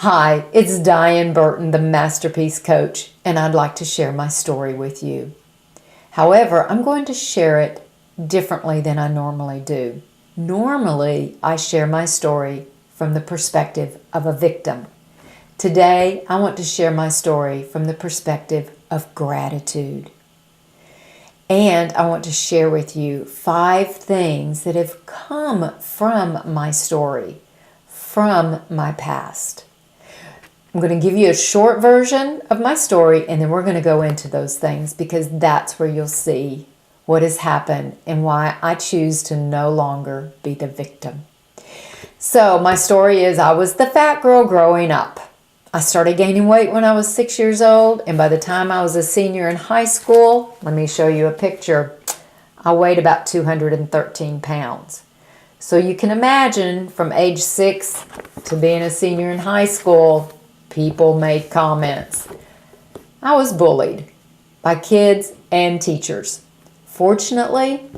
Hi, it's Diane Burton, the Masterpiece Coach, and I'd like to share my story with you. However, I'm going to share it differently than I normally do. Normally, I share my story from the perspective of a victim. Today, I want to share my story from the perspective of gratitude. And I want to share with you 5 things that have come from my story, from my past. I'm going to give you a short version of my story, and then we're going to go into those things because that's where you'll see what has happened and why I choose to no longer be the victim. So my story is I was the fat girl growing up. I started gaining weight when I was 6 years old, and by the time I was a senior in high school, let me show you a picture, I weighed about 213 pounds. So you can imagine from age 6 to being a senior in high school, people made comments. I was bullied by kids and teachers. Fortunately,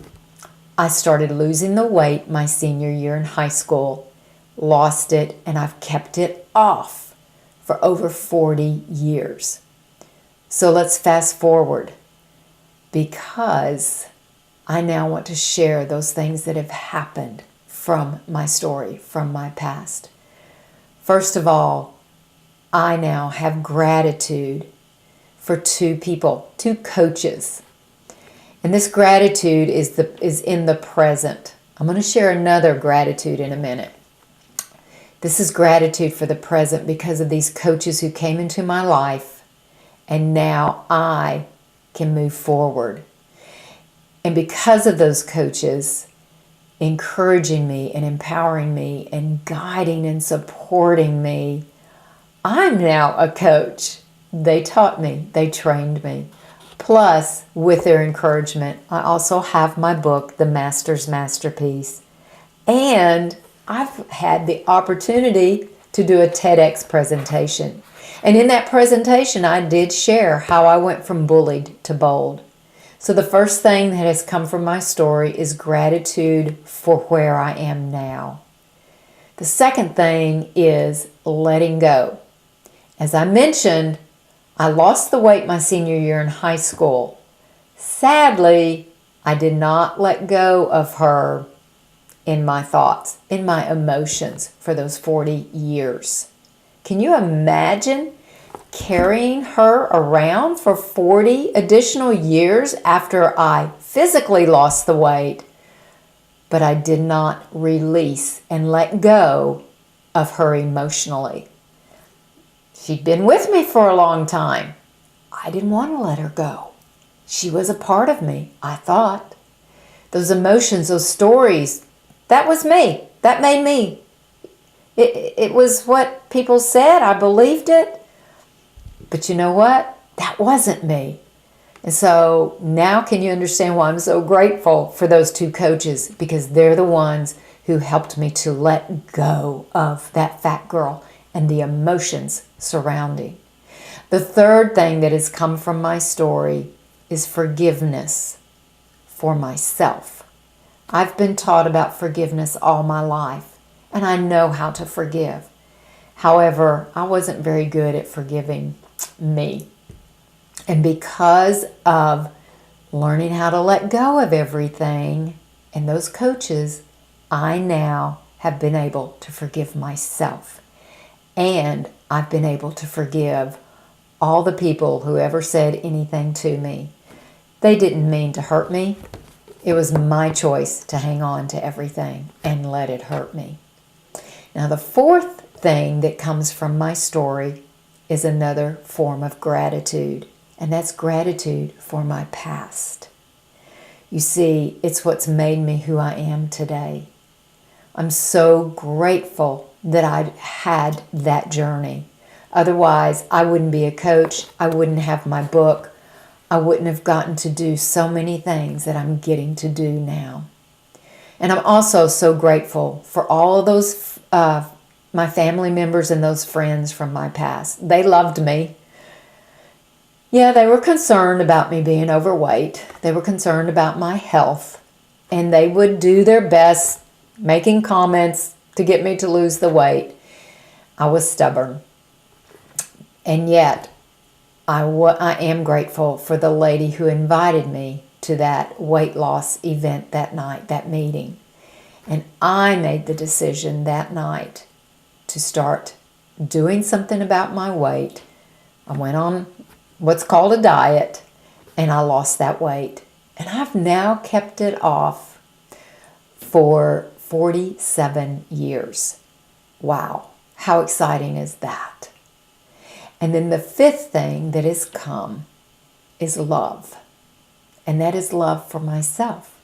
I started losing the weight my senior year in high school, lost it, and I've kept it off for over 40 years. So let's fast forward because I now want to share those things that have happened from my story, from my past. First of all, I now have gratitude for 2 people, 2 coaches. And this gratitude is in the present. I'm going to share another gratitude in a minute. This is gratitude for the present because of these coaches who came into my life, and now I can move forward. And because of those coaches encouraging me and empowering me and guiding and supporting me, I'm now a coach. They taught me, they trained me. Plus, with their encouragement, I also have my book, The Master's Masterpiece. And I've had the opportunity to do a TEDx presentation. And in that presentation, I did share how I went from bullied to bold. So the first thing that has come from my story is gratitude for where I am now. The second thing is letting go. As I mentioned, I lost the weight my senior year in high school. Sadly, I did not let go of her in my thoughts, in my emotions for those 40 years. Can you imagine carrying her around for 40 additional years after I physically lost the weight, but I did not release and let go of her emotionally? She'd been with me for a long time. I didn't want to let her go. She was a part of me, I thought. Those emotions, those stories, that was me. That made me. It was what people said. I believed it. But you know what? That wasn't me. And so now can you understand why I'm so grateful for those 2 coaches? Because they're the ones who helped me to let go of that fat girl and the emotions surrounding. The third thing that has come from my story is forgiveness for myself. I've been taught about forgiveness all my life, and I know how to forgive. However, I wasn't very good at forgiving me. And because of learning how to let go of everything and those coaches, I now have been able to forgive myself. And I've been able to forgive all the people who ever said anything to me. They didn't mean to hurt me. It was my choice to hang on to everything and let it hurt me. Now, the fourth thing that comes from my story is another form of gratitude, and that's gratitude for my past. You see, it's what's made me who I am today. I'm so grateful that I had that journey. Otherwise, I wouldn't be a coach. I wouldn't have my book. I wouldn't have gotten to do so many things that I'm getting to do now. And I'm also so grateful for all of those, my family members and those friends from my past. They loved me. Yeah, they were concerned about me being overweight. They were concerned about my health. And they would do their best making comments to get me to lose the weight. I was stubborn. And yet, I am grateful for the lady who invited me to that weight loss event that night, that meeting. And I made the decision that night to start doing something about my weight. I went on what's called a diet, and I lost that weight. And I've now kept it off for 47 years. Wow, how exciting is that? And then the fifth thing that has come is love. And that is love for myself.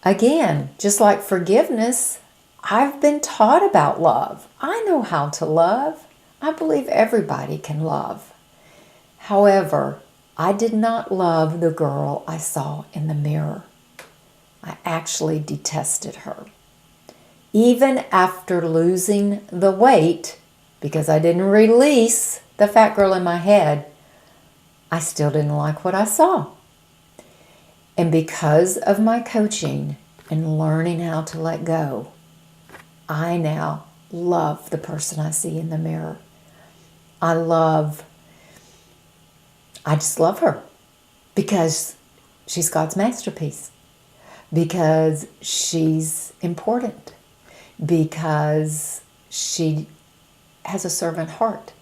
Again, just like forgiveness, I've been taught about love. I know how to love. I believe everybody can love. However, I did not love the girl I saw in the mirror. I actually detested her. Even after losing the weight, because I didn't release the fat girl in my head, I still didn't like what I saw. And because of my coaching and learning how to let go, I now love the person I see in the mirror. I just love her because she's God's masterpiece, because she's important, because she has a servant heart.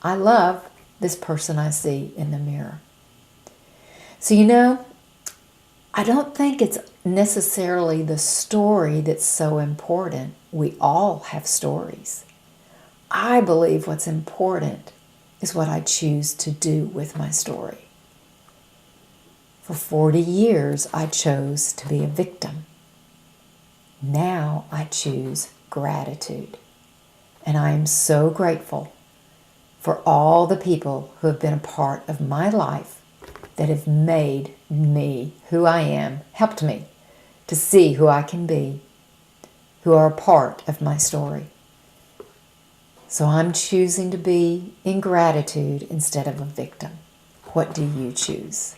I love this person I see in the mirror. So, I don't think it's necessarily the story that's so important. We all have stories. I believe what's important is what I choose to do with my story. For 40 years, I chose to be a victim. Now I choose gratitude. And I am so grateful for all the people who have been a part of my life that have made me who I am, helped me to see who I can be, who are a part of my story. So I'm choosing to be in gratitude instead of a victim. What do you choose?